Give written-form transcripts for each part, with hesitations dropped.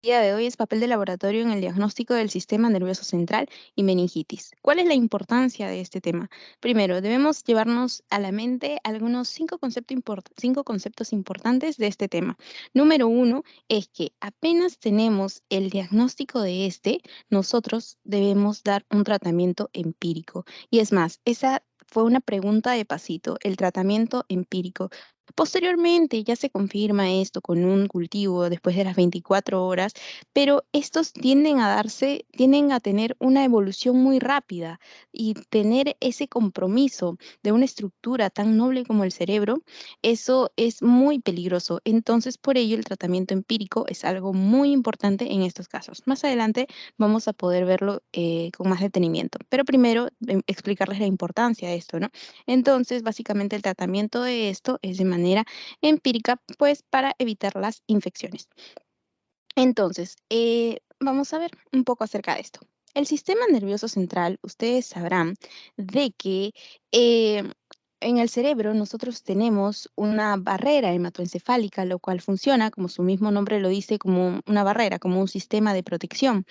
Día de hoy es papel de laboratorio en el diagnóstico del sistema nervioso central y meningitis. ¿Cuál es la importancia de este tema? Primero, debemos llevarnos a la mente algunos cinco conceptos importantes de este tema. Número uno es que apenas tenemos el diagnóstico de este, nosotros debemos dar un tratamiento empírico. Y es más, esa fue una pregunta de pasito, el tratamiento empírico. Posteriormente ya se confirma esto con un cultivo después de las 24 horas, pero estos tienden a tener una evolución muy rápida y tener ese compromiso de una estructura tan noble como el cerebro, eso es muy peligroso. Entonces, por ello, el tratamiento empírico es algo muy importante en estos casos. Más adelante vamos a poder verlo con más detenimiento, pero primero explicarles la importancia de esto, ¿no? Entonces, básicamente el tratamiento de esto es de manera empírica, pues para evitar las infecciones. Entonces, vamos a ver un poco acerca de esto. El sistema nervioso central, ustedes sabrán de que eh, en el cerebro nosotros tenemos una barrera hematoencefálica, lo cual funciona, como su mismo nombre lo dice, como una barrera, como un sistema de protección.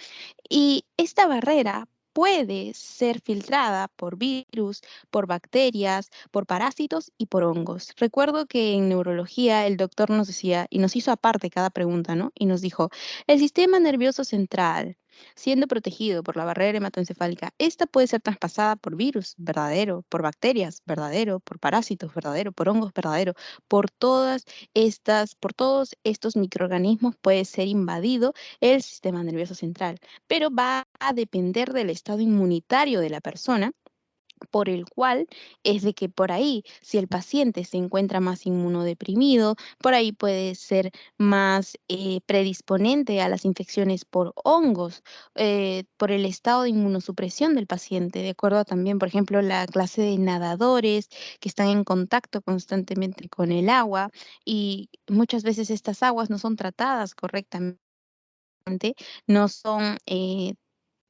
Y esta barrera puede ser filtrada por virus, por bacterias, por parásitos y por hongos. Recuerdo que en neurología el doctor nos decía y nos hizo aparte cada pregunta, ¿no? Y nos dijo, el sistema nervioso central, siendo protegido por la barrera hematoencefálica, esta puede ser traspasada por virus, verdadero, por bacterias, verdadero, por parásitos, verdadero, por hongos, verdadero, por todos estos microorganismos puede ser invadido el sistema nervioso central, pero va a depender del estado inmunitario de la persona, por el cual es de que por ahí, si el paciente se encuentra más inmunodeprimido, por ahí puede ser más predisponente a las infecciones por hongos, por el estado de inmunosupresión del paciente, de acuerdo a también, por ejemplo, la clase de nadadores que están en contacto constantemente con el agua y muchas veces estas aguas no son tratadas correctamente, no son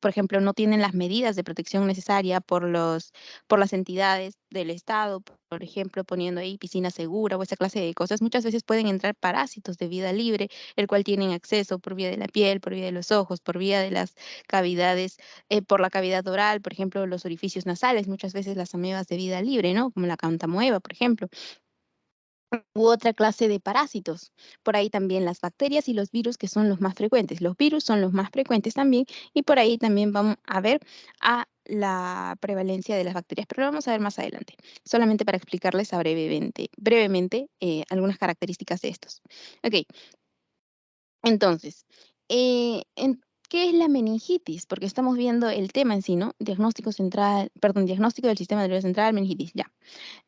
por ejemplo, no tienen las medidas de protección necesaria por las entidades del Estado, por ejemplo, poniendo ahí piscina segura o esa clase de cosas. Muchas veces pueden entrar parásitos de vida libre, el cual tienen acceso por vía de la piel, por vía de los ojos, por vía de las cavidades, por la cavidad oral, por ejemplo, los orificios nasales, muchas veces las amebas de vida libre, ¿no? Como la cantamoeba, por ejemplo u otra clase de parásitos. Por ahí también las bacterias y los virus que son los más frecuentes. Los virus son los más frecuentes también y por ahí también vamos a ver a la prevalencia de las bacterias, pero lo vamos a ver más adelante, solamente para explicarles brevemente algunas características de estos. Ok, entonces, ¿qué es la meningitis? Porque estamos viendo el tema en sí, ¿no? Diagnóstico central, perdón, diagnóstico del sistema nervioso central, meningitis, ya.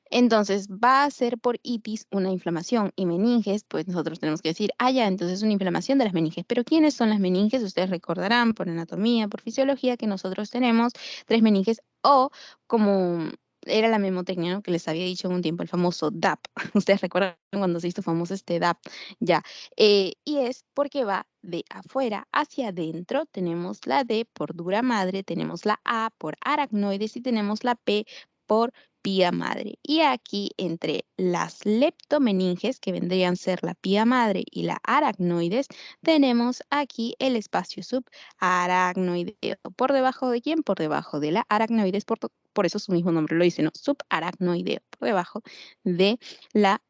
Entonces, va a ser por itis una inflamación y meninges, pues nosotros tenemos que decir, ah, ya, entonces es una inflamación de las meninges. Pero ¿quiénes son las meninges? Ustedes recordarán por anatomía, por fisiología, que nosotros tenemos tres meninges o como era la memotecnia, ¿no? Que les había dicho en un tiempo, el famoso DAP. Ustedes recuerdan cuando se hizo famoso este DAP, ya. Y es porque va de afuera hacia adentro. Tenemos la D por dura madre, tenemos la A por aracnoides y tenemos la P por pía madre. Y aquí entre las leptomeninges, que vendrían a ser la pía madre y la aracnoides, tenemos aquí el espacio subaracnoideo. ¿Por debajo de quién? Por debajo de la aracnoides, por eso su mismo nombre lo dice, ¿no? Subaracnoideo, por debajo de la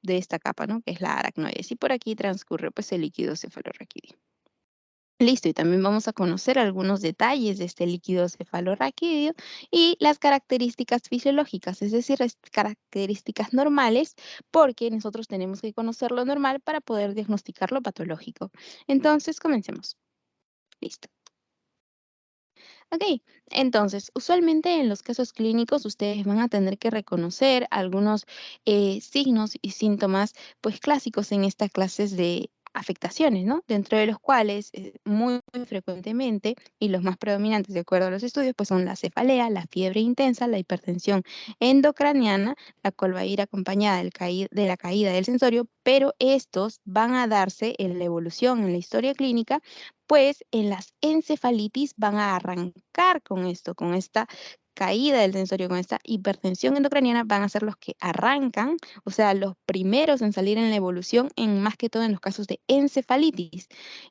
de esta capa, ¿no? Que es la aracnoides. Y por aquí transcurre pues el líquido cefalorraquídeo. Listo, y también vamos a conocer algunos detalles de este líquido cefalorraquídeo y las características fisiológicas, es decir, las características normales, porque nosotros tenemos que conocer lo normal para poder diagnosticar lo patológico. Entonces, comencemos. Listo. Ok, entonces, usualmente en los casos clínicos ustedes van a tener que reconocer algunos signos y síntomas pues clásicos en estas clases de afectaciones, ¿no? Dentro de los cuales muy frecuentemente y los más predominantes de acuerdo a los estudios pues son la cefalea, la fiebre intensa, la hipertensión endocraniana, la cual va a ir acompañada de la caída del sensorio, pero estos van a darse en la evolución en la historia clínica pues en las encefalitis van a arrancar con esto, con esta caída del sensorio, con esta hipertensión endocraniana, van a ser los que arrancan, o sea, los primeros en salir en la evolución, en más que todo en los casos de encefalitis.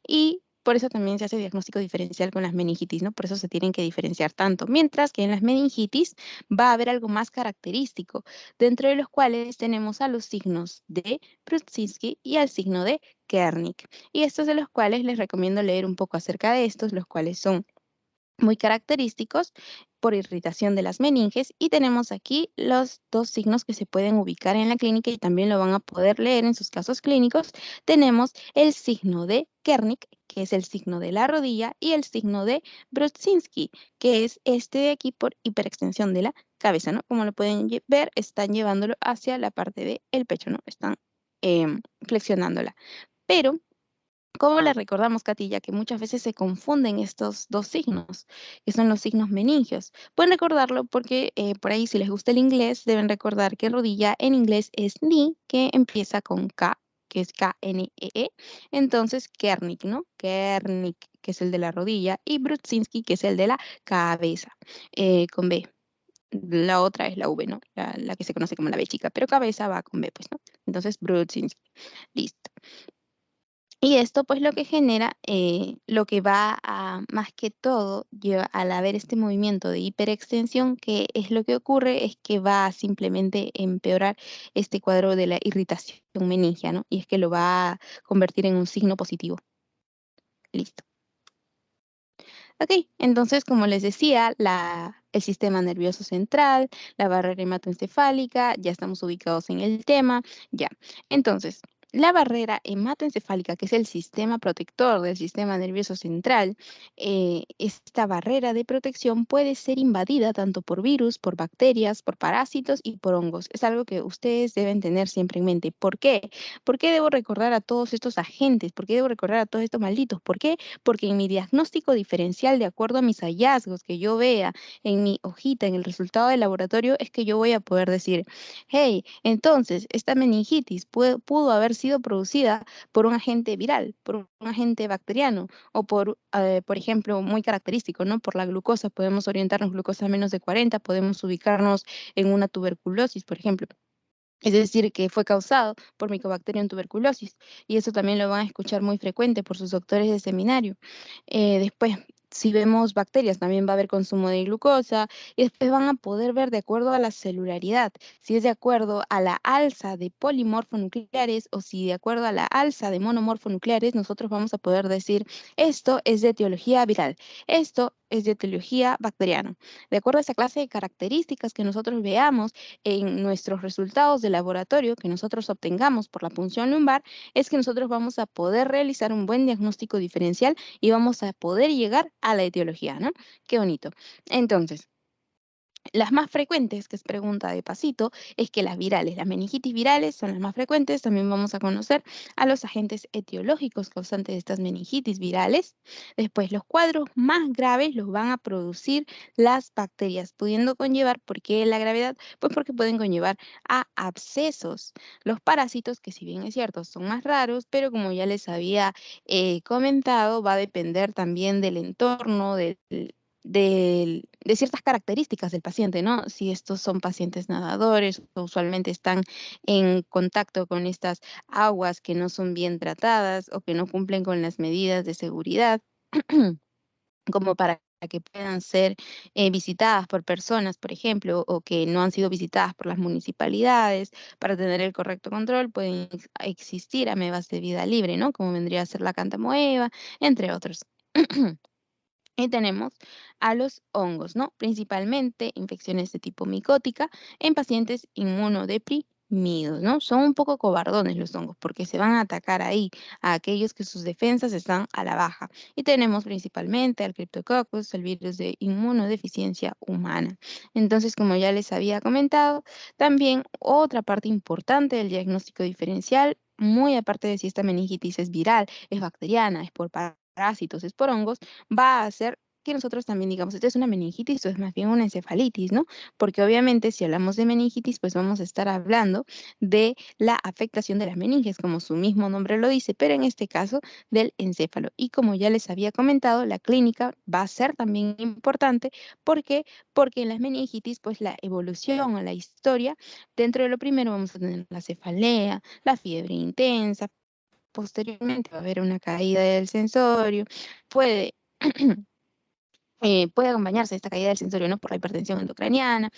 Y por eso también se hace diagnóstico diferencial con las meningitis, ¿no? Por eso se tienen que diferenciar tanto. Mientras que en las meningitis va a haber algo más característico, dentro de los cuales tenemos a los signos de Brudzinski y al signo de Kernik. Y estos de los cuales les recomiendo leer un poco acerca de estos, los cuales son muy característicos por irritación de las meninges, y tenemos aquí los dos signos que se pueden ubicar en la clínica y también lo van a poder leer en sus casos clínicos. Tenemos el signo de Kernik, que es el signo de la rodilla, y el signo de Brudzinski, que es este de aquí por hiperextensión de la cabeza, ¿no? Como lo pueden ver, están llevándolo hacia la parte del pecho, ¿no? Están flexionándola. Pero ¿cómo le recordamos, Katy, ya que muchas veces se confunden estos dos signos, que son los signos meningios? Pueden recordarlo porque por ahí, si les gusta el inglés, deben recordar que rodilla en inglés es knee, que empieza con K, que es K-N-E-E. Entonces, Kernik, ¿no? Kernik, que es el de la rodilla, y Brudzinski, que es el de la cabeza, con B. La otra es la V, ¿no? La que se conoce como la B chica, pero cabeza va con B, pues, ¿no? Entonces, Brudzinski. Listo. Y esto pues lo que genera, lo que va a, más que todo, al haber este movimiento de hiperextensión, que es lo que ocurre, es que va a simplemente empeorar este cuadro de la irritación meningia, ¿no? Y es que lo va a convertir en un signo positivo. Listo. Ok, entonces, como les decía, el sistema nervioso central, la barrera hematoencefálica, ya estamos ubicados en el tema, ya. Entonces, la barrera hematoencefálica, que es el sistema protector del sistema nervioso central, esta barrera de protección puede ser invadida tanto por virus, por bacterias, por parásitos y por hongos. Es algo que ustedes deben tener siempre en mente. ¿Por qué? ¿Por qué debo recordar a todos estos agentes? ¿Por qué debo recordar a todos estos malditos? ¿Por qué? Porque en mi diagnóstico diferencial, de acuerdo a mis hallazgos que yo vea en mi hojita, en el resultado del laboratorio, es que yo voy a poder decir, hey, entonces esta meningitis pudo haber sido producida por un agente viral, por un agente bacteriano o por ejemplo, muy característico, ¿no? Por la glucosa, podemos orientarnos glucosa menos de 40, podemos ubicarnos en una tuberculosis, por ejemplo. Es decir, que fue causado por Mycobacterium tuberculosis. Y eso también lo van a escuchar muy frecuente por sus doctores de seminario. Después, si vemos bacterias, también va a haber consumo de glucosa. Y después van a poder ver de acuerdo a la celularidad, si es de acuerdo a la alza de polimorfonucleares o si de acuerdo a la alza de monomorfonucleares, nosotros vamos a poder decir, esto es de etiología viral, esto es de etiología bacteriana. De acuerdo a esa clase de características que nosotros veamos, en nuestros resultados de laboratorio que nosotros obtengamos por la punción lumbar, es que nosotros vamos a poder realizar un buen diagnóstico diferencial y vamos a poder llegar a la etiología, ¿no? Qué bonito. Entonces, las más frecuentes, que es pregunta de pasito, es que las virales, las meningitis virales son las más frecuentes. También vamos a conocer a los agentes etiológicos causantes de estas meningitis virales. Después, los cuadros más graves los van a producir las bacterias, pudiendo conllevar, ¿por qué la gravedad? Pues porque pueden conllevar a abscesos. Los parásitos, que si bien es cierto, son más raros, pero como ya les había comentado, va a depender también del entorno, de ciertas características del paciente, ¿no? Si estos son pacientes nadadores, o usualmente están en contacto con estas aguas que no son bien tratadas o que no cumplen con las medidas de seguridad, como para que puedan ser visitadas por personas, por ejemplo, o que no han sido visitadas por las municipalidades para tener el correcto control, pueden existir amebas de vida libre, ¿no? Como vendría a ser la cantamoeba, entre otros. Y tenemos a los hongos, ¿no? Principalmente infecciones de tipo micótica en pacientes inmunodeprimidos, ¿no? Son un poco cobardones los hongos porque se van a atacar ahí a aquellos que sus defensas están a la baja. Y tenemos principalmente al Cryptococcus, el virus de inmunodeficiencia humana. Entonces, como ya les había comentado, también otra parte importante del diagnóstico diferencial, muy aparte de si esta meningitis es viral, es bacteriana, es por parásitos, es por hongos, va a hacer que nosotros también digamos, esto es una meningitis o es más bien una encefalitis, ¿no? Porque obviamente si hablamos de meningitis, pues vamos a estar hablando de la afectación de las meninges, como su mismo nombre lo dice, pero en este caso del encéfalo. Y como ya les había comentado, la clínica va a ser también importante. ¿Por qué? Porque en las meningitis, pues la evolución o la historia, dentro de lo primero vamos a tener la cefalea, la fiebre intensa, posteriormente va a haber una caída del sensorio, puede puede acompañarse esta caída del sensorio, ¿no? Por la hipertensión endocraniana,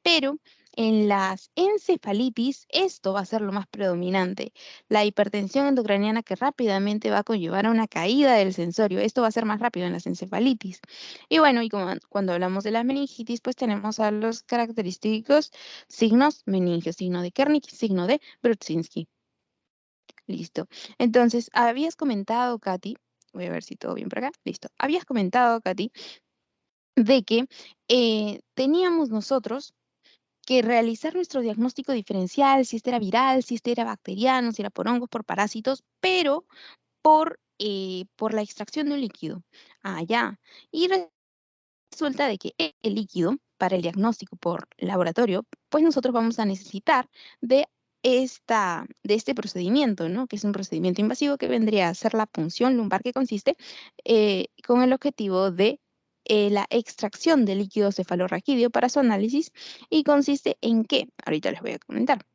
pero en las encefalitis esto va a ser lo más predominante. La hipertensión endocraniana que rápidamente va a conllevar a una caída del sensorio. Esto va a ser más rápido en las encefalitis. Y bueno, y como cuando hablamos de la meningitis, pues tenemos a los característicos signos meningios, signo de Kernicki, signo de Brudzinski. Listo. Entonces, habías comentado, Katy, voy a ver si todo bien por acá. Listo. Habías comentado, Katy, de que teníamos nosotros que realizar nuestro diagnóstico diferencial, si este era viral, si este era bacteriano, si era por hongos, por parásitos, pero por la extracción de un líquido. Ah, ya. Y resulta de que el líquido para el diagnóstico por laboratorio, pues nosotros vamos a necesitar de de este procedimiento, ¿no? Que es un procedimiento invasivo que vendría a ser la punción lumbar, que consiste con el objetivo de la extracción de líquido cefalorraquídeo para su análisis. ¿Y consiste en qué? Ahorita les voy a comentar.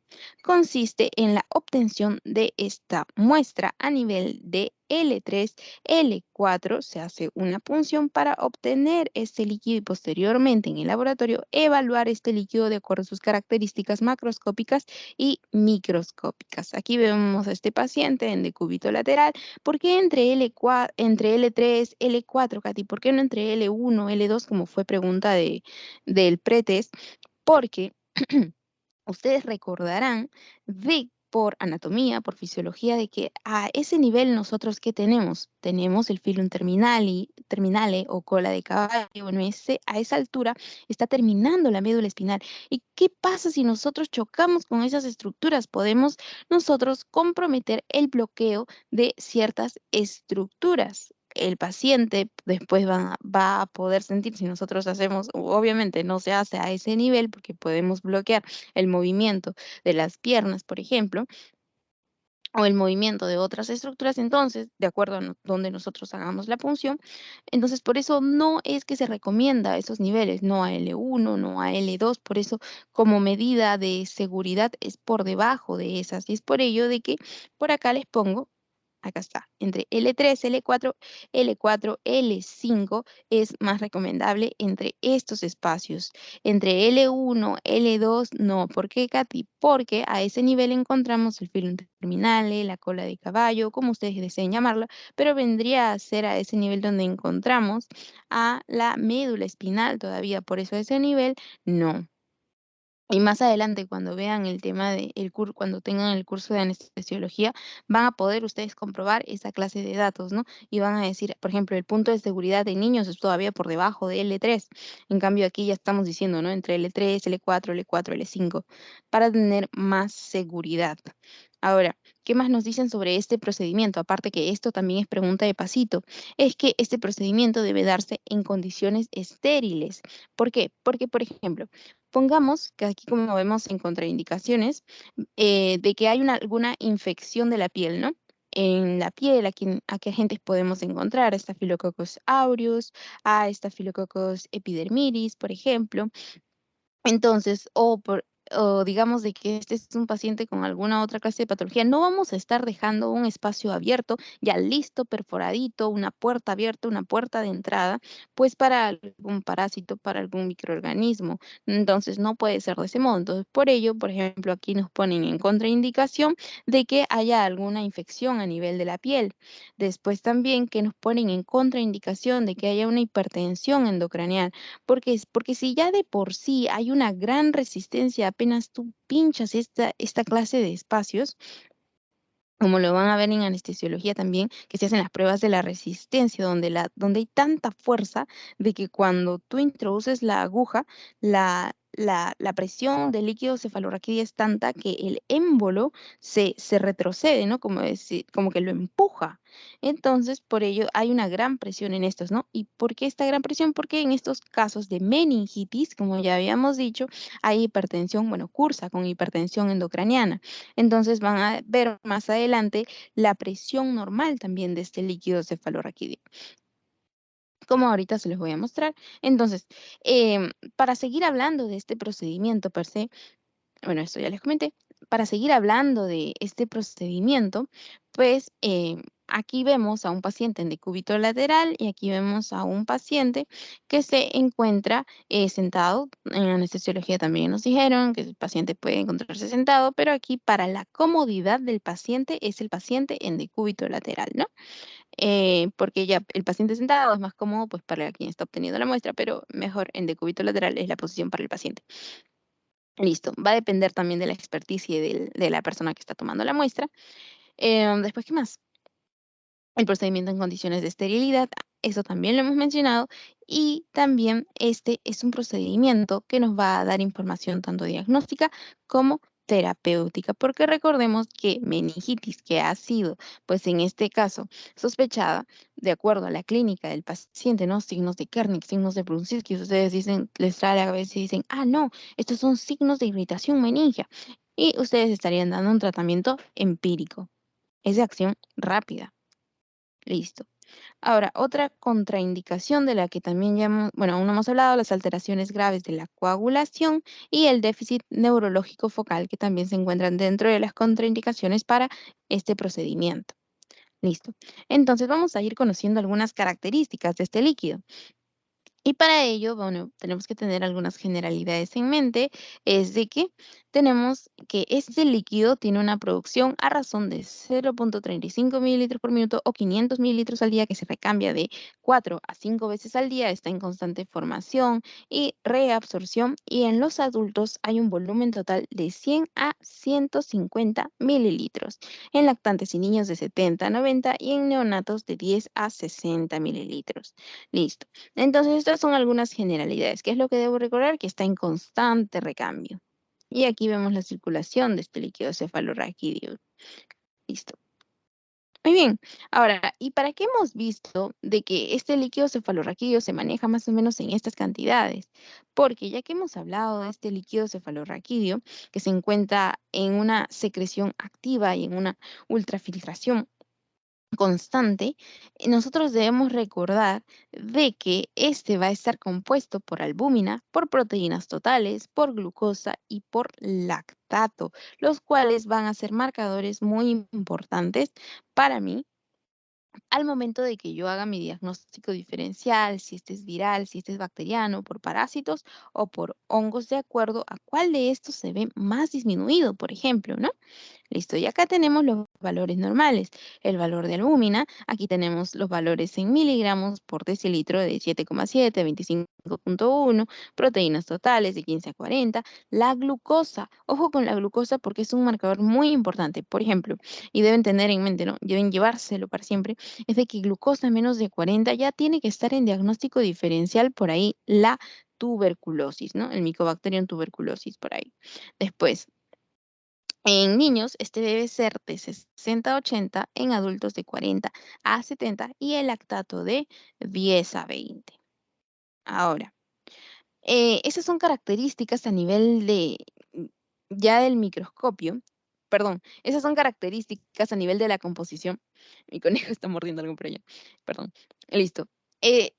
Consiste en la obtención de esta muestra a nivel de L3, L4. Se hace una punción para obtener este líquido y posteriormente en el laboratorio evaluar este líquido de acuerdo a sus características macroscópicas y microscópicas. Aquí vemos a este paciente en decúbito lateral. ¿Por qué entre L3, L4, Katy? ¿Por qué no entre L1, L2, como fue pregunta del pretest? Porque ustedes recordarán por anatomía, por fisiología, de que a ese nivel nosotros, ¿qué tenemos? Tenemos el filum terminale o cola de caballo. Bueno, a esa altura está terminando la médula espinal. ¿Y qué pasa si nosotros chocamos con esas estructuras? Podemos nosotros comprometer el bloqueo de ciertas estructuras. El paciente después va a poder sentir, si nosotros hacemos, obviamente no se hace a ese nivel porque podemos bloquear el movimiento de las piernas, por ejemplo, o el movimiento de otras estructuras, entonces, de acuerdo a donde nosotros hagamos la punción, entonces por eso no es que se recomienda esos niveles, no a L1, no a L2, por eso como medida de seguridad es por debajo de esas, y es por ello de que por acá les pongo. Acá está, entre L3, L4, L4, L5 es más recomendable entre estos espacios. Entre L1, L2, no. ¿Por qué, Katy? Porque a ese nivel encontramos el filum terminale, la cola de caballo, como ustedes deseen llamarla, pero vendría a ser a ese nivel donde encontramos a la médula espinal todavía. Por eso a ese nivel, no. Y más adelante, cuando vean el tema de cuando tengan el curso de anestesiología, van a poder ustedes comprobar esa clase de datos, ¿no? Y van a decir, por ejemplo, el punto de seguridad de niños es todavía por debajo de L3. En cambio, aquí ya estamos diciendo, ¿no? Entre L3, L4, L4, L5, para tener más seguridad. Ahora, ¿qué más nos dicen sobre este procedimiento? Aparte que esto también es pregunta de pasito, es que este procedimiento debe darse en condiciones estériles. ¿Por qué? Porque, por ejemplo, pongamos que aquí, como vemos en contraindicaciones, de que hay alguna infección de la piel, ¿no? En la piel, ¿a qué agentes podemos encontrar? A Staphylococcus aureus, a Staphylococcus epidermidis, por ejemplo. Entonces, o digamos de que este es un paciente con alguna otra clase de patología, no vamos a estar dejando un espacio abierto, ya listo, perforadito, una puerta abierta, una puerta de entrada, pues para algún parásito, para algún microorganismo. Entonces, no puede ser de ese modo. Entonces, por ello, por ejemplo, aquí nos ponen en contraindicación de que haya alguna infección a nivel de la piel. Después también que nos ponen en contraindicación de que haya una hipertensión endocranial. Porque si ya de por sí hay una gran resistencia, apenas tú pinchas esta clase de espacios, como lo van a ver en anestesiología también, que se hacen las pruebas de la resistencia, donde hay tanta fuerza de que cuando tú introduces la aguja, la presión del líquido cefalorraquídeo es tanta que el émbolo se retrocede, ¿no? Como que lo empuja. Entonces, por ello hay una gran presión en estos, ¿no? ¿Y por qué esta gran presión? Porque en estos casos de meningitis, como ya habíamos dicho, hay hipertensión, bueno, cursa con hipertensión endocraniana. Entonces van a ver más adelante la presión normal también de este líquido cefalorraquídeo, como ahorita se los voy a mostrar. Entonces, para seguir hablando de este procedimiento per se, bueno, esto ya les comenté, para seguir hablando de este procedimiento, pues aquí vemos a un paciente en decúbito lateral y aquí vemos a un paciente que se encuentra sentado. En anestesiología también nos dijeron que el paciente puede encontrarse sentado, pero aquí para la comodidad del paciente es el paciente en decúbito lateral, ¿no? Porque ya el paciente sentado es más cómodo pues para quien está obteniendo la muestra, pero mejor en decúbito lateral es la posición para el paciente. Listo, va a depender también de la experticia de la persona que está tomando la muestra. Después, ¿qué más? El procedimiento en condiciones de esterilidad, eso también lo hemos mencionado, y también este es un procedimiento que nos va a dar información tanto diagnóstica como terapéutica, porque recordemos que meningitis que ha sido, pues en este caso, sospechada, de acuerdo a la clínica del paciente, ¿no? Signos de Kernicks, signos de Brunski's, ustedes dicen, les trae a la cabeza y dicen, ah, no, estos son signos de irritación meningia, y ustedes estarían dando un tratamiento empírico, es de acción rápida. Listo. Ahora, otra contraindicación de la que también ya hemos, bueno, aún no hemos hablado, las alteraciones graves de la coagulación y el déficit neurológico focal, que también se encuentran dentro de las contraindicaciones para este procedimiento. Listo. Entonces vamos a ir conociendo algunas características de este líquido. Y para ello, bueno, tenemos que tener algunas generalidades en mente, es de que tenemos que este líquido tiene una producción a razón de 0,35 mililitros por minuto o 500 mililitros al día, que se recambia de 4 a 5 veces al día, está en constante formación y reabsorción, y en los adultos hay un volumen total de 100 a 150 mililitros, en lactantes y niños de 70 a 90 y en neonatos de 10 a 60 mililitros. Listo. Entonces, estas son algunas generalidades. ¿Qué es lo que debo recordar? Que está en constante recambio. Y aquí vemos la circulación de este líquido cefalorraquídeo. Listo. Muy bien. Ahora, ¿y para qué hemos visto de que este líquido cefalorraquídeo se maneja más o menos en estas cantidades? Porque ya que hemos hablado de este líquido cefalorraquídeo, que se encuentra en una secreción activa y en una ultrafiltración constante, nosotros debemos recordar de que este va a estar compuesto por albúmina, por proteínas totales, por glucosa y por lactato, los cuales van a ser marcadores muy importantes para mí al momento de que yo haga mi diagnóstico diferencial, si este es viral, si este es bacteriano, por parásitos o por hongos, de acuerdo a cuál de estos se ve más disminuido, por ejemplo, ¿no? Listo, y acá tenemos los valores normales. El valor de albúmina, aquí tenemos los valores en miligramos por decilitro de 7,7, 25,1, proteínas totales de 15 a 40, la glucosa. Ojo con la glucosa porque es un marcador muy importante. Por ejemplo, y deben tener en mente, ¿no? Deben llevárselo para siempre, es de que glucosa menos de 40 ya tiene que estar en diagnóstico diferencial por ahí la tuberculosis, ¿no? El Mycobacterium tuberculosis por ahí. Después, en niños, este debe ser de 60 a 80, en adultos de 40 a 70 y el lactato de 10 a 20. Ahora, esas son características a nivel de ya del microscopio, perdón, esas son características a nivel de la composición. Mi conejo está mordiendo algo por allá, perdón. Listo.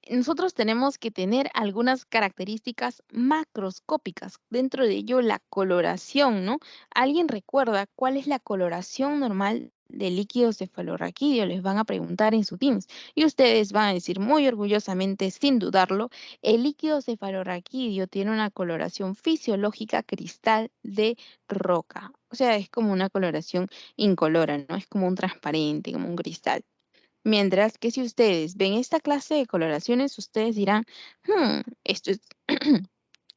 Nosotros tenemos que tener algunas características macroscópicas, dentro de ello la coloración, ¿no? ¿Alguien recuerda cuál es la coloración normal del líquido cefalorraquídeo? Les van a preguntar en su Teams y ustedes van a decir muy orgullosamente, sin dudarlo, el líquido cefalorraquídeo tiene una coloración fisiológica cristal de roca. O sea, es como una coloración incolora, ¿no? Es como un transparente, como un cristal. Mientras que si ustedes ven esta clase de coloraciones, ustedes dirán, esto es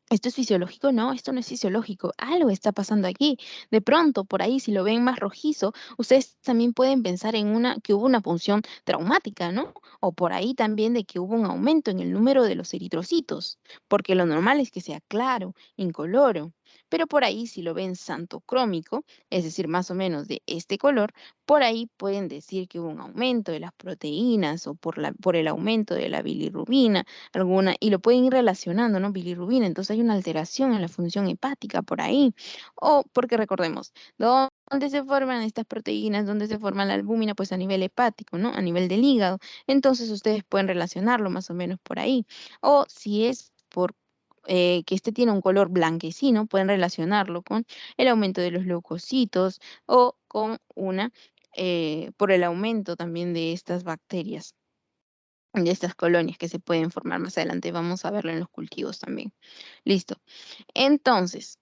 ¿esto es fisiológico? No, esto no es fisiológico. Algo está pasando aquí. De pronto, por ahí, si lo ven más rojizo, ustedes también pueden pensar en que hubo una punción traumática, ¿no? O por ahí también de que hubo un aumento en el número de los eritrocitos, porque lo normal es que sea claro, incoloro. Pero por ahí, si lo ven santocrómico, es decir, más o menos de este color, por ahí pueden decir que hubo un aumento de las proteínas o por el aumento de la bilirrubina alguna, y lo pueden ir relacionando, ¿no? Bilirrubina, entonces hay una alteración en la función hepática por ahí. O porque recordemos, ¿dónde se forman estas proteínas? ¿Dónde se forma la albúmina? Pues a nivel hepático, ¿no? A nivel del hígado. Entonces ustedes pueden relacionarlo más o menos por ahí. O si es por que este tiene un color blanquecino, pueden relacionarlo con el aumento de los leucocitos o con por el aumento también de estas bacterias, de estas colonias que se pueden formar más adelante. Vamos a verlo en los cultivos también. Listo. Entonces,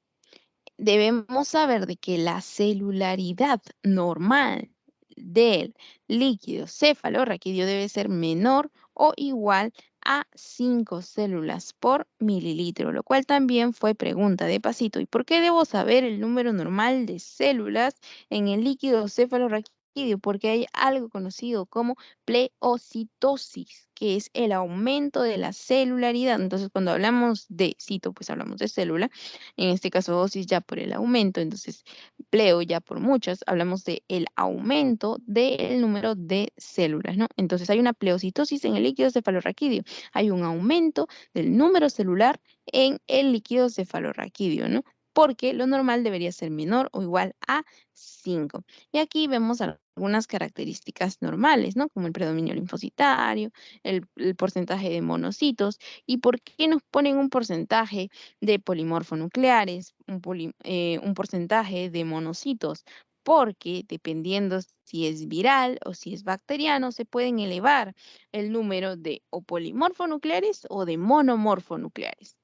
debemos saber de que la celularidad normal del líquido cefalorraquídeo debe ser menor o igual a 5 células por mililitro, lo cual también fue pregunta de Pasito. ¿Y por qué debo saber el número normal de células en el líquido cefalorraquídeo? Porque hay algo conocido como pleocitosis, que es el aumento de la celularidad. Entonces, cuando hablamos de cito, pues hablamos de célula, en este caso osis ya por el aumento, entonces pleo ya por muchas, hablamos de el aumento del número de células, ¿no? Entonces hay una pleocitosis en el líquido cefalorraquídeo, hay un aumento del número celular en el líquido cefalorraquídeo, ¿no? Porque lo normal debería ser menor o igual a 5. Y aquí vemos algunas características normales, ¿no? Como el predominio linfocitario, el porcentaje de monocitos. ¿Y por qué nos ponen un porcentaje de polimorfonucleares, un porcentaje de monocitos? Porque dependiendo si es viral o si es bacteriano, se pueden elevar el número de o polimorfonucleares o de monomorfonucleares.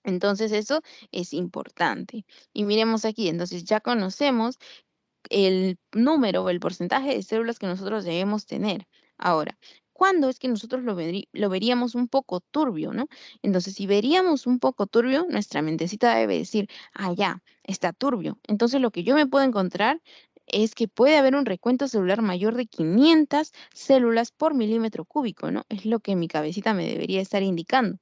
Entonces eso es importante. Y miremos aquí, entonces ya conocemos el número o el porcentaje de células que nosotros debemos tener. Ahora, ¿cuándo es que nosotros lo veríamos un poco turbio, no? Entonces, si veríamos un poco turbio, nuestra mentecita debe decir, ah, ya, está turbio. Entonces, lo que yo me puedo encontrar es que puede haber un recuento celular mayor de 500 células por milímetro cúbico, ¿no? Es lo que mi cabecita me debería estar indicando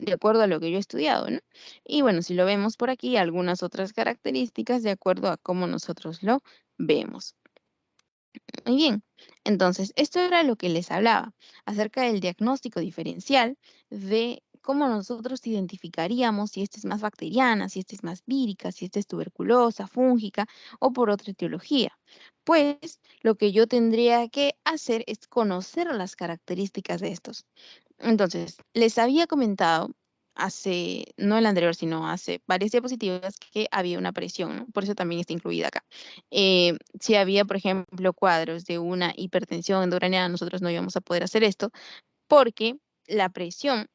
de acuerdo a lo que yo he estudiado, ¿no? Y bueno, si lo vemos por aquí, algunas otras características de acuerdo a cómo nosotros lo vemos. Muy bien, entonces esto era lo que les hablaba acerca del diagnóstico diferencial de cómo nosotros identificaríamos si esta es más bacteriana, si esta es más vírica, si esta es tuberculosa, fúngica o por otra etiología. Pues lo que yo tendría que hacer es conocer las características de estos. Entonces, les había comentado no el anterior, sino hace varias diapositivas que había una presión, ¿no? Por eso también está incluida acá. Si había, por ejemplo, cuadros de una hipertensión endocrinal, nosotros no íbamos a poder hacer esto porque la presión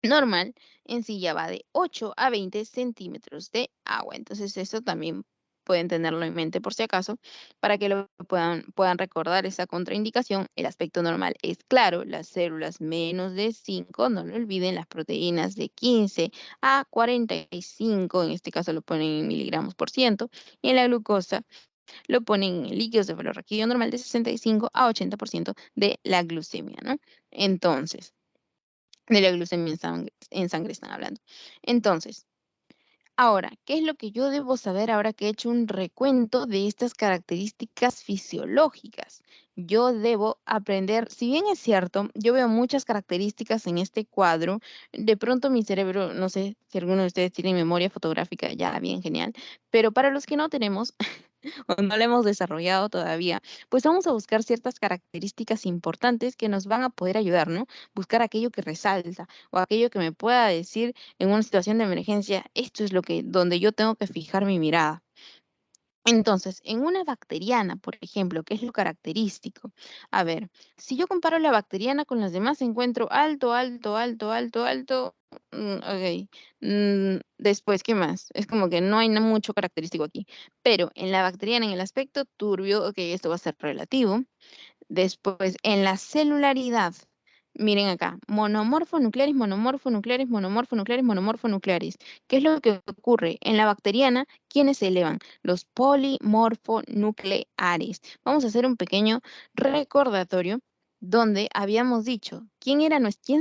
normal en sí ya va de 8 a 20 centímetros de agua. Entonces, eso también pueden tenerlo en mente por si acaso, para que lo puedan recordar esa contraindicación. El aspecto normal es claro, las células menos de 5, no lo olviden, las proteínas de 15 a 45, en este caso lo ponen en miligramos por ciento, y en la glucosa lo ponen en líquidos de cefalorraquídeo normal de 65 a 80% de la glucemia, ¿no? Entonces, de la glucemia en sangre están hablando. Entonces, ahora, ¿qué es lo que yo debo saber ahora que he hecho un recuento de estas características fisiológicas? Yo debo aprender, si bien es cierto, yo veo muchas características en este cuadro, de pronto mi cerebro, no sé si alguno de ustedes tiene memoria fotográfica, ya bien genial, pero para los que no tenemos, o no la hemos desarrollado todavía, pues vamos a buscar ciertas características importantes que nos van a poder ayudar, ¿no? Buscar aquello que resalta o aquello que me pueda decir en una situación de emergencia, esto es donde yo tengo que fijar mi mirada. Entonces, en una bacteriana, por ejemplo, ¿qué es lo característico? A ver, si yo comparo la bacteriana con las demás, encuentro alto, alto, alto, alto, alto. Ok. Después, ¿qué más? Es como que no hay mucho característico aquí. Pero en la bacteriana, en el aspecto turbio, ok, esto va a ser relativo. Después, en la celularidad, miren acá, monomorfo nucleares, monomorfo nucleares, monomorfo nucleares, monomorfo nucleares. ¿Qué es lo que ocurre? En la bacteriana, ¿quiénes se elevan? Los polimorfonucleares. Vamos a hacer un pequeño recordatorio donde habíamos dicho quién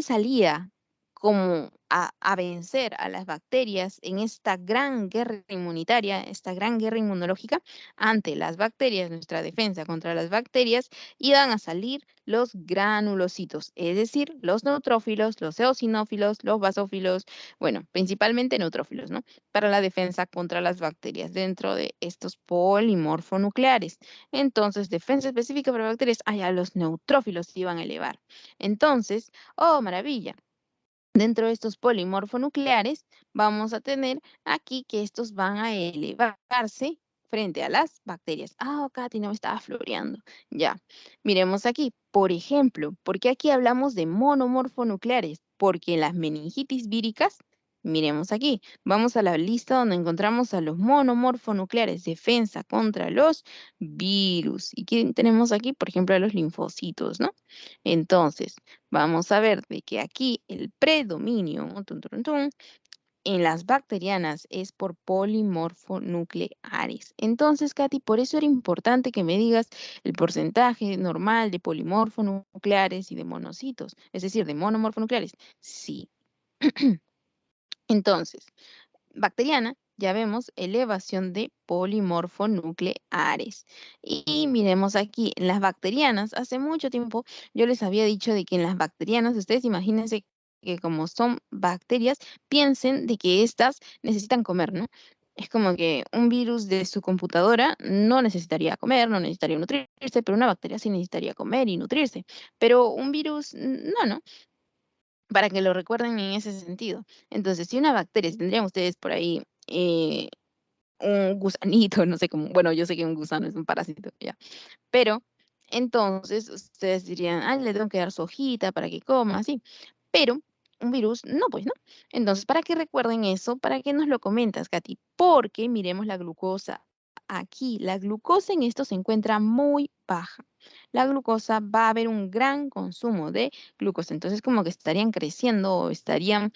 salía como a vencer a las bacterias en esta gran guerra inmunitaria, esta gran guerra inmunológica ante las bacterias, nuestra defensa contra las bacterias, iban a salir los granulocitos, es decir, los neutrófilos, los eosinófilos, los basófilos, bueno, principalmente neutrófilos, ¿no? Para la defensa contra las bacterias dentro de estos polimorfonucleares. Entonces, defensa específica para bacterias, allá los neutrófilos se iban a elevar. Entonces, oh, maravilla. Dentro de estos polimorfonucleares, vamos a tener aquí que estos van a elevarse frente a las bacterias. Ah, Katy, no me estaba floreando. Ya, miremos aquí. Por ejemplo, ¿por qué aquí hablamos de monomorfonucleares? Porque en las meningitis víricas, miremos aquí, vamos a la lista donde encontramos a los monomorfonucleares, defensa contra los virus. ¿Y qué tenemos aquí? Por ejemplo, a los linfocitos, ¿no? Entonces, vamos a ver de que aquí el predominio en las bacterianas es por polimorfonucleares. Entonces, Katy, por eso era importante que me digas el porcentaje normal de polimorfonucleares y de monocitos, es decir, de monomorfonucleares. Sí. Entonces, bacteriana, ya vemos elevación de polimorfonucleares. Y miremos aquí, en las bacterianas, hace mucho tiempo yo les había dicho de que en las bacterianas, ustedes imagínense que como son bacterias, piensen de que éstas necesitan comer, ¿no? Es como que un virus de su computadora no necesitaría comer, no necesitaría nutrirse, pero una bacteria sí necesitaría comer y nutrirse. Pero un virus, no, ¿no? Para que lo recuerden en ese sentido. Entonces, si una bacteria, si tendrían ustedes por ahí un gusanito, no sé cómo, bueno, yo sé que un gusano es un parásito, ya, pero entonces ustedes dirían, ah, le tengo que dar su hojita para que coma, así, pero un virus, no, pues no. Entonces, para que recuerden eso, ¿para qué nos lo comentas, Katy? Porque miremos la glucosa. Aquí, la glucosa en esto se encuentra muy baja. La glucosa va a haber un gran consumo de glucosa. Entonces, como que estarían creciendo o estarían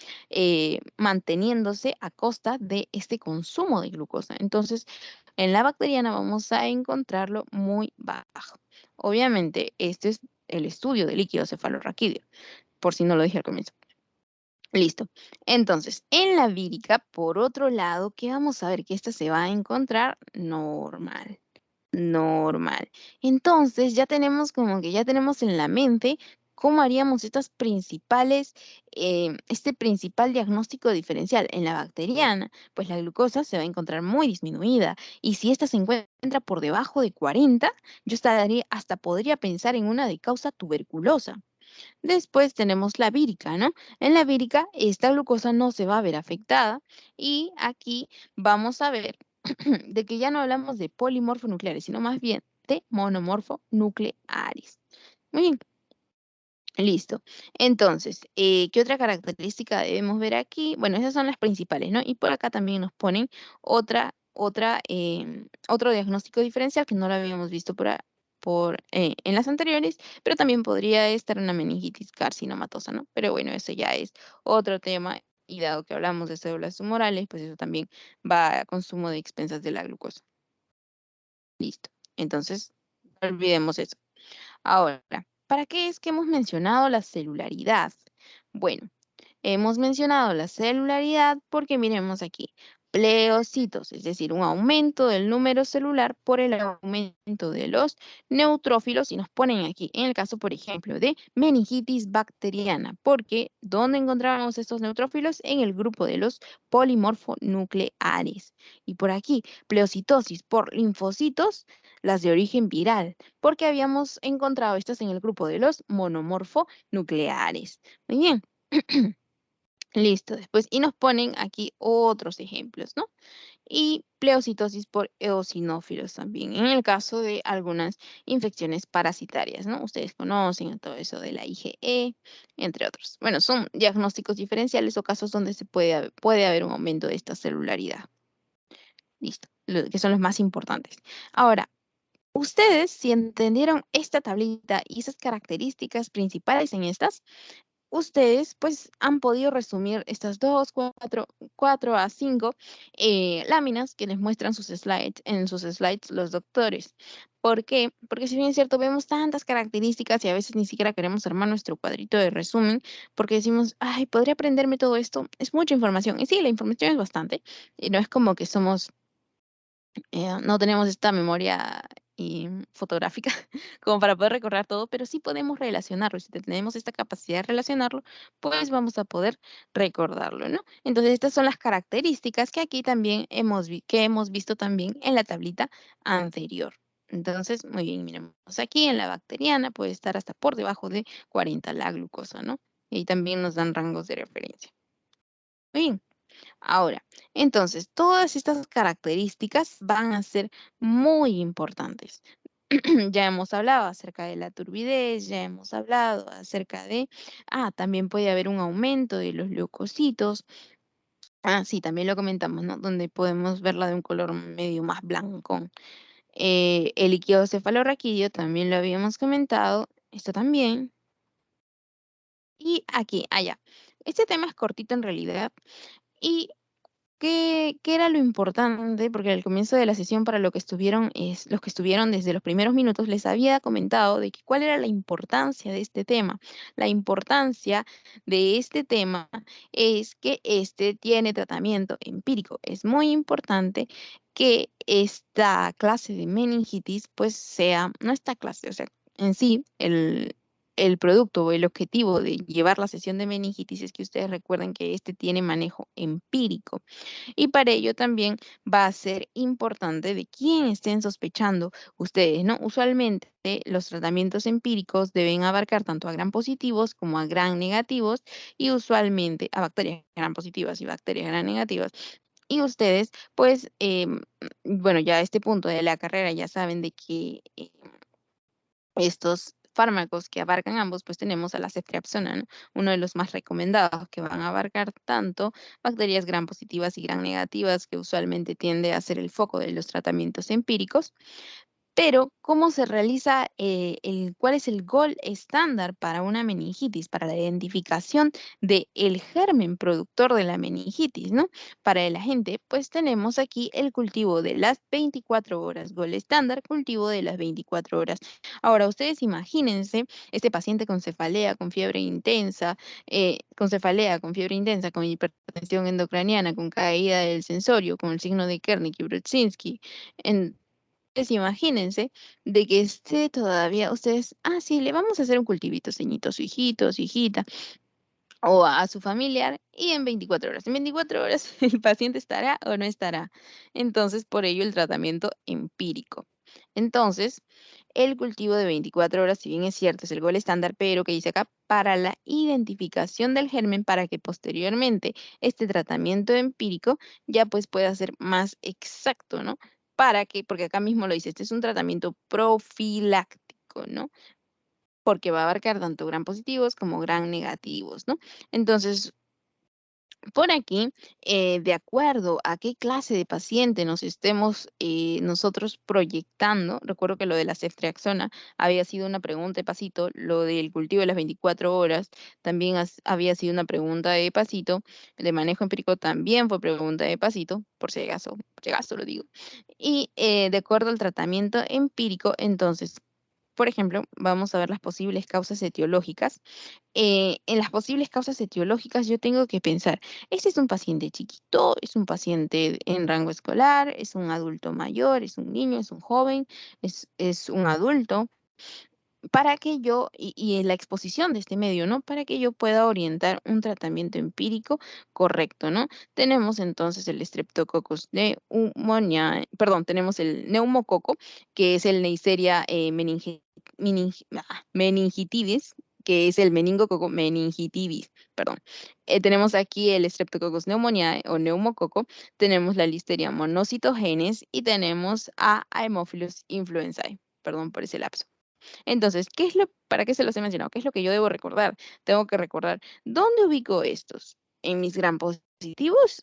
manteniéndose a costa de este consumo de glucosa. Entonces, en la bacteriana vamos a encontrarlo muy bajo. Obviamente, este es el estudio del líquido cefalorraquídeo, por si no lo dije al comienzo. Listo. Entonces, en la vírica, por otro lado, ¿qué vamos a ver? Que esta se va a encontrar normal. Normal. Entonces, ya tenemos como que ya tenemos en la mente cómo haríamos estas principales, este principal diagnóstico diferencial. En la bacteriana, pues la glucosa se va a encontrar muy disminuida. Y si esta se encuentra por debajo de 40, yo estaría, hasta podría pensar en una de causa tuberculosa. Después tenemos la vírica, ¿no? En la vírica, esta glucosa no se va a ver afectada y aquí vamos a ver de que ya no hablamos de polimorfonucleares, sino más bien de monomorfonucleares. Muy bien, listo. Entonces, ¿qué otra característica debemos ver aquí? Bueno, esas son las principales, ¿no? Y por acá también nos ponen otro diagnóstico diferencial que no lo habíamos visto en las anteriores, pero también podría estar una meningitis carcinomatosa, ¿no? Pero bueno, eso ya es otro tema. Y dado que hablamos de células tumorales, pues eso también va a consumo de expensas de la glucosa. Listo. Entonces, no olvidemos eso. Ahora, ¿para qué es que hemos mencionado la celularidad? Bueno, hemos mencionado la celularidad porque miremos aquí, pleocitos, es decir, un aumento del número celular por el aumento de los neutrófilos y nos ponen aquí, en el caso, por ejemplo, de meningitis bacteriana, porque ¿dónde encontramos estos neutrófilos? En el grupo de los polimorfonucleares. Y por aquí, pleocitosis por linfocitos, las de origen viral, porque habíamos encontrado estas en el grupo de los monomorfonucleares. Muy bien. Listo, después, y nos ponen aquí otros ejemplos, ¿no? Y pleocitosis por eosinófilos también, en el caso de algunas infecciones parasitarias, ¿no? Ustedes conocen todo eso de la IgE, entre otros. Bueno, son diagnósticos diferenciales o casos donde puede haber un aumento de esta celularidad. Listo, que son los más importantes. Ahora, ustedes, si entendieron esta tablita y esas características principales en estas, ustedes pues han podido resumir estas cuatro a cinco láminas que les muestran en sus slides los doctores. ¿Por qué? Porque si bien es cierto, vemos tantas características y a veces ni siquiera queremos armar nuestro cuadrito de resumen porque decimos, ay, podría aprenderme todo esto. Es mucha información. Y sí, la información es bastante. Y no es como que no tenemos esta memoria fotográfica como para poder recordar todo, pero sí podemos relacionarlo. Si tenemos esta capacidad de relacionarlo, pues vamos a poder recordarlo, ¿no? Entonces, estas son las características que aquí también que hemos visto también en la tablita anterior. Entonces, muy bien, miremos aquí en la bacteriana puede estar hasta por debajo de 40 la glucosa, ¿no? Y también nos dan rangos de referencia. Muy bien. Ahora, entonces, todas estas características van a ser muy importantes. Ya hemos hablado acerca de la turbidez, ya hemos hablado acerca de, también puede haber un aumento de los leucocitos. Sí, también lo comentamos, ¿no? Donde podemos verla de un color medio más blanco. El líquido cefalorraquídeo también lo habíamos comentado, esto también. Y aquí, allá. Este tema es cortito en realidad. Y ¿qué era lo importante? Porque al comienzo de la sesión, para lo que estuvieron, los que estuvieron desde los primeros minutos, les había comentado de que cuál era la importancia de este tema. La importancia de este tema es que este tiene tratamiento empírico. Es muy importante que esta clase de meningitis, pues sea, no esta clase, o sea, en sí, el producto o el objetivo de llevar la sesión de meningitis es que ustedes recuerden que este tiene manejo empírico. Y para ello también va a ser importante de quién estén sospechando ustedes, ¿no? Usualmente los tratamientos empíricos deben abarcar tanto a gram positivos como a gram negativos y usualmente a bacterias gram positivas y bacterias gram negativas. Y ustedes, pues, bueno, ya a este punto de la carrera ya saben de que estos fármacos que abarcan ambos, pues tenemos a la ceftriaxona, ¿no? Uno de los más recomendados que van a abarcar tanto bacterias gram positivas y gram negativas, que usualmente tiende a ser el foco de los tratamientos empíricos. Pero, ¿cómo se realiza, cuál es el gol estándar para una meningitis, para la identificación del germen productor de la meningitis, ¿no? Para el agente, pues tenemos aquí el cultivo de las 24 horas, gol estándar, cultivo de las 24 horas. Ahora, ustedes imagínense este paciente con cefalea, con fiebre intensa, con fiebre intensa, con hipertensión endocraniana, con caída del sensorio, con el signo de Kernik y Brudzinski, entonces, imagínense de que esté todavía ustedes, sí, le vamos a hacer un cultivito, ceñito, su hijito, su hijita, o a su familiar, y en 24 horas. En 24 horas el paciente estará o no estará. Entonces, por ello el tratamiento empírico. Entonces, el cultivo de 24 horas, si bien es cierto, es el gol estándar, pero que dice acá, para la identificación del germen, para que posteriormente este tratamiento empírico ya pues pueda ser más exacto, ¿no? Para que, porque acá mismo lo dice, este es un tratamiento profiláctico, ¿no? Porque va a abarcar tanto gran positivos como gran negativos, ¿no? Entonces, por aquí, de acuerdo a qué clase de paciente nos estemos nosotros proyectando, recuerdo que lo de la ceftriaxona había sido una pregunta de pasito, lo del cultivo de las 24 horas también había sido una pregunta de pasito, el de manejo empírico también fue pregunta de pasito, por si acaso lo digo. Y de acuerdo al tratamiento empírico, entonces, por ejemplo, vamos a ver las posibles causas etiológicas. En las posibles causas etiológicas yo tengo que pensar, este es un paciente chiquito, es un paciente en rango escolar, es un adulto mayor, es un niño, es un joven, es un adulto, para que yo, y en la exposición de este medio, ¿no? Para que yo pueda orientar un tratamiento empírico correcto, ¿no? Tenemos entonces el Streptococcus pneumoniae, perdón, tenemos el neumococo, que es el Neisseria meningitidis, que es el meningococo meningitidis, perdón. Tenemos aquí el Streptococcus pneumoniae o neumococo, tenemos la Listeria monocytogenes y tenemos a Haemophilus influenzae. Perdón por ese lapso. Entonces, para qué se los he mencionado? ¿Qué es lo que yo debo recordar? Tengo que recordar, ¿dónde ubico estos? ¿En mis gran positivos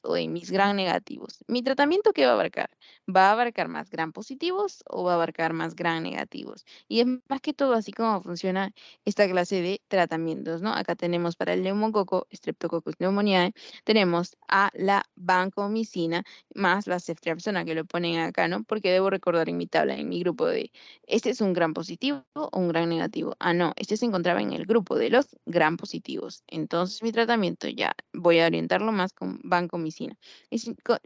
o en mis gran negativos? ¿Mi tratamiento qué va a abarcar? ¿Va a abarcar más gran positivos o va a abarcar más gran negativos? Y es más que todo así como funciona esta clase de tratamientos, ¿no? Acá tenemos para el neumococo, Streptococcus pneumoniae, tenemos a la vancomicina más la ceftriaxona que lo ponen acá, ¿no? Porque debo recordar en mi tabla, en mi grupo de ¿este es un gran positivo o un gran negativo? No, este se encontraba en el grupo de los gran positivos. Entonces mi tratamiento ya voy a orientarlo más con vancomicina.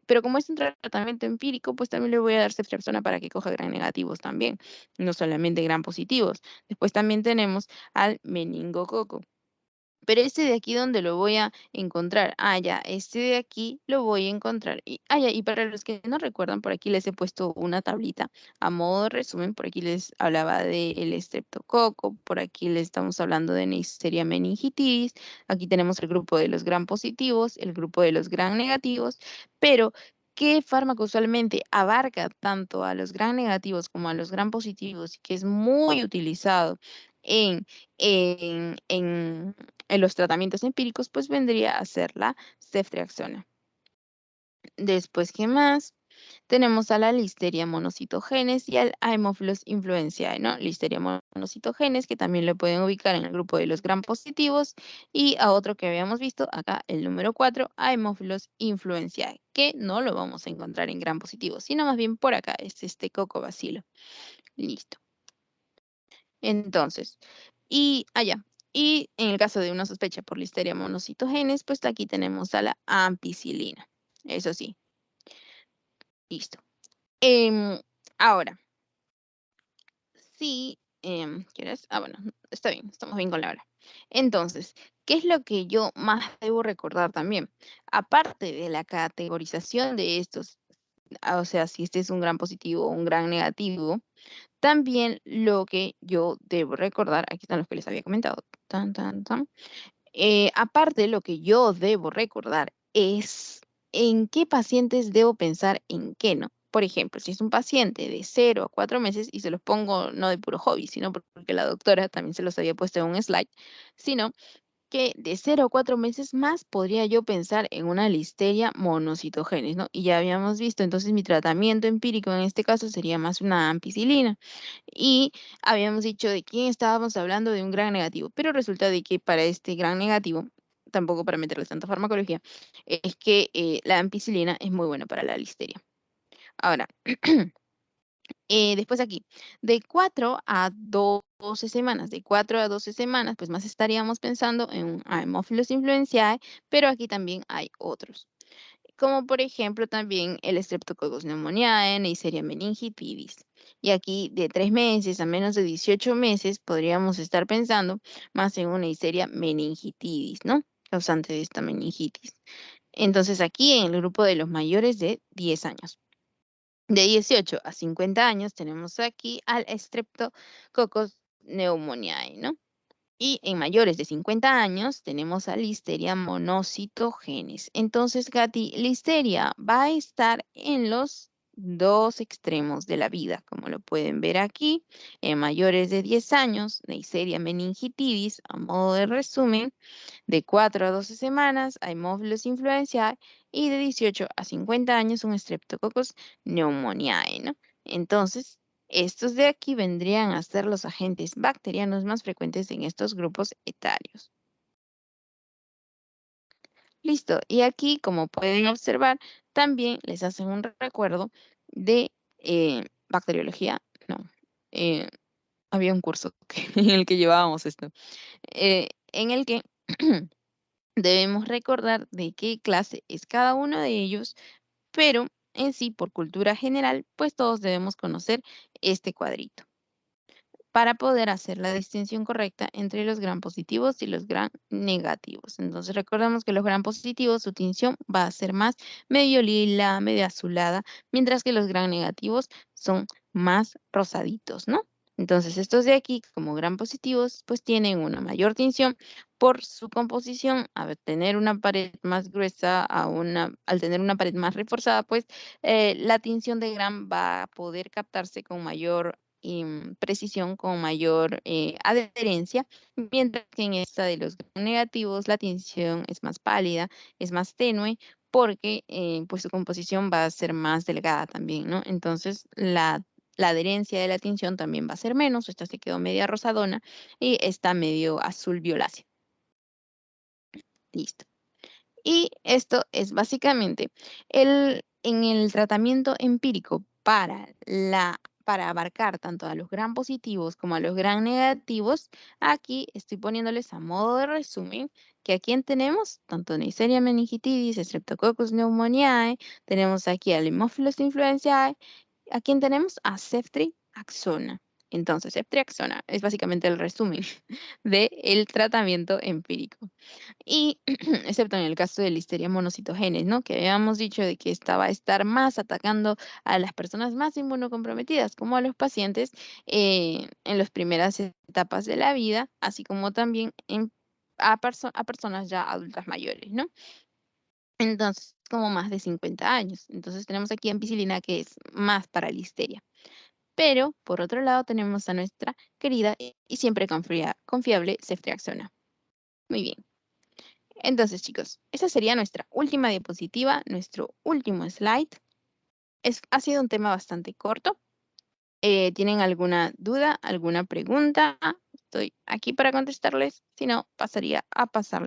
Pero como es un tratamiento empírico, pues también le voy a dar ceftriaxona para que coja gran negativos también, no solamente gran positivos. Después también tenemos al meningococo. Pero este de aquí, ¿dónde lo voy a encontrar? Ah, ya, este de aquí lo voy a encontrar. Ya, y para los que no recuerdan, por aquí les he puesto una tablita a modo de resumen. Por aquí les hablaba del estreptococo, por aquí les estamos hablando de Neisseria meningitidis. Aquí tenemos el grupo de los gram positivos, el grupo de los gram negativos, pero ¿qué fármaco usualmente abarca tanto a los gram negativos como a los gram positivos y que es muy utilizado en, en los tratamientos empíricos? Pues vendría a ser la ceftriaxona. Después, ¿qué más? Tenemos a la Listeria monocitogenes y al Haemophilus influenzae, ¿no? Listeria monocitogenes, que también lo pueden ubicar en el grupo de los gram positivos, y a otro que habíamos visto acá, el número 4, Haemophilus influenzae, que no lo vamos a encontrar en gram positivos, sino más bien por acá, es este cocobacilo. Listo. Entonces, allá. Y en el caso de una sospecha por Listeria monocitogenes, pues aquí tenemos a la ampicilina. Eso sí, listo. Em, Ahora, sí, ¿quieres? Ah, bueno, está bien, estamos bien con la hora. Entonces, ¿qué es lo que yo más debo recordar también? Aparte de la categorización de estos, o sea, si este es un gran positivo o un gran negativo, también lo que yo debo recordar, aquí están los que les había comentado, tan, tan, tan. Aparte, lo que yo debo recordar es en qué pacientes debo pensar, en qué no. Por ejemplo, si es un paciente de 0 a 4 meses, y se los pongo no de puro hobby, sino porque la doctora también se los había puesto en un slide, sino que de 0 a 4 meses más podría yo pensar en una Listeria monocitogenes, ¿no? Y ya habíamos visto, entonces mi tratamiento empírico en este caso sería más una ampicilina. Y habíamos dicho de quién estábamos hablando, de un gran negativo, pero resulta de que para este gran negativo, tampoco para meterle tanta farmacología, es que la ampicilina es muy buena para la Listeria. Ahora, después aquí, de 4 a 12 semanas, de 4 a 12 semanas, pues más estaríamos pensando en un Haemophilus influenzae, pero aquí también hay otros, como por ejemplo también el Streptococcus pneumoniae, Neisseria meningitidis. Y aquí de 3 meses a menos de 18 meses podríamos estar pensando más en una Neisseria meningitidis, ¿no? Causante de esta meningitis. Entonces aquí en el grupo de los mayores de 10 años. De 18 a 50 años tenemos aquí al Streptococcus pneumoniae, ¿no? Y en mayores de 50 años tenemos a Listeria monocitogenes. Entonces, Gati, Listeria va a estar en los dos extremos de la vida, como lo pueden ver aquí. En mayores de 10 años, Neisseria meningitidis, a modo de resumen, de 4 a 12 semanas, Haemophilus influenzae, y de 18 a 50 años, un Streptococcus pneumoniae, ¿no? Entonces, estos de aquí vendrían a ser los agentes bacterianos más frecuentes en estos grupos etarios. Listo. Y aquí, como pueden observar, también les hacen un recuerdo de bacteriología. No, eh, había un curso en el que llevábamos esto, en el que debemos recordar de qué clase es cada uno de ellos, pero en sí, por cultura general, pues todos debemos conocer este cuadrito para poder hacer la distinción correcta entre los gram positivos y los gram negativos. Entonces recordemos que los gram positivos, su tinción va a ser más medio lila, medio azulada, mientras que los gram negativos son más rosaditos, ¿no? Entonces estos de aquí, como gram positivos, pues tienen una mayor tinción por su composición. Al tener una pared más gruesa, al tener una pared más reforzada, pues la tinción de gram va a poder captarse con mayor precisión, con mayor adherencia, mientras que en esta de los negativos la tinción es más pálida, es más tenue, porque pues su composición va a ser más delgada también, ¿no? Entonces la adherencia de la tinción también va a ser menos. Esta se quedó media rosadona y está medio azul violácea. Listo. Y esto es básicamente en el tratamiento empírico para abarcar tanto a los gram positivos como a los gram negativos. Aquí estoy poniéndoles a modo de resumen que aquí tenemos tanto Neisseria meningitidis, Streptococcus pneumoniae, tenemos aquí a Haemophilus influenzae, a quien tenemos a Ceftriaxona. Entonces, ceftriaxona es básicamente el resumen del tratamiento empírico. Y excepto en el caso de Listeria monocitogenes, ¿no? Que habíamos dicho de que esta va a estar más atacando a las personas más inmunocomprometidas, como a los pacientes en las primeras etapas de la vida, así como también a personas ya adultas mayores, ¿no? Entonces, como más de 50 años. Entonces tenemos aquí ampicilina que es más para Listeria. Pero, por otro lado, tenemos a nuestra querida y siempre confiable ceftriaxona. Muy bien. Entonces, chicos, esa sería nuestra última diapositiva, nuestro último slide. Ha sido un tema bastante corto. ¿Tienen alguna duda, alguna pregunta? Estoy aquí para contestarles. Si no, pasaría a pasarles.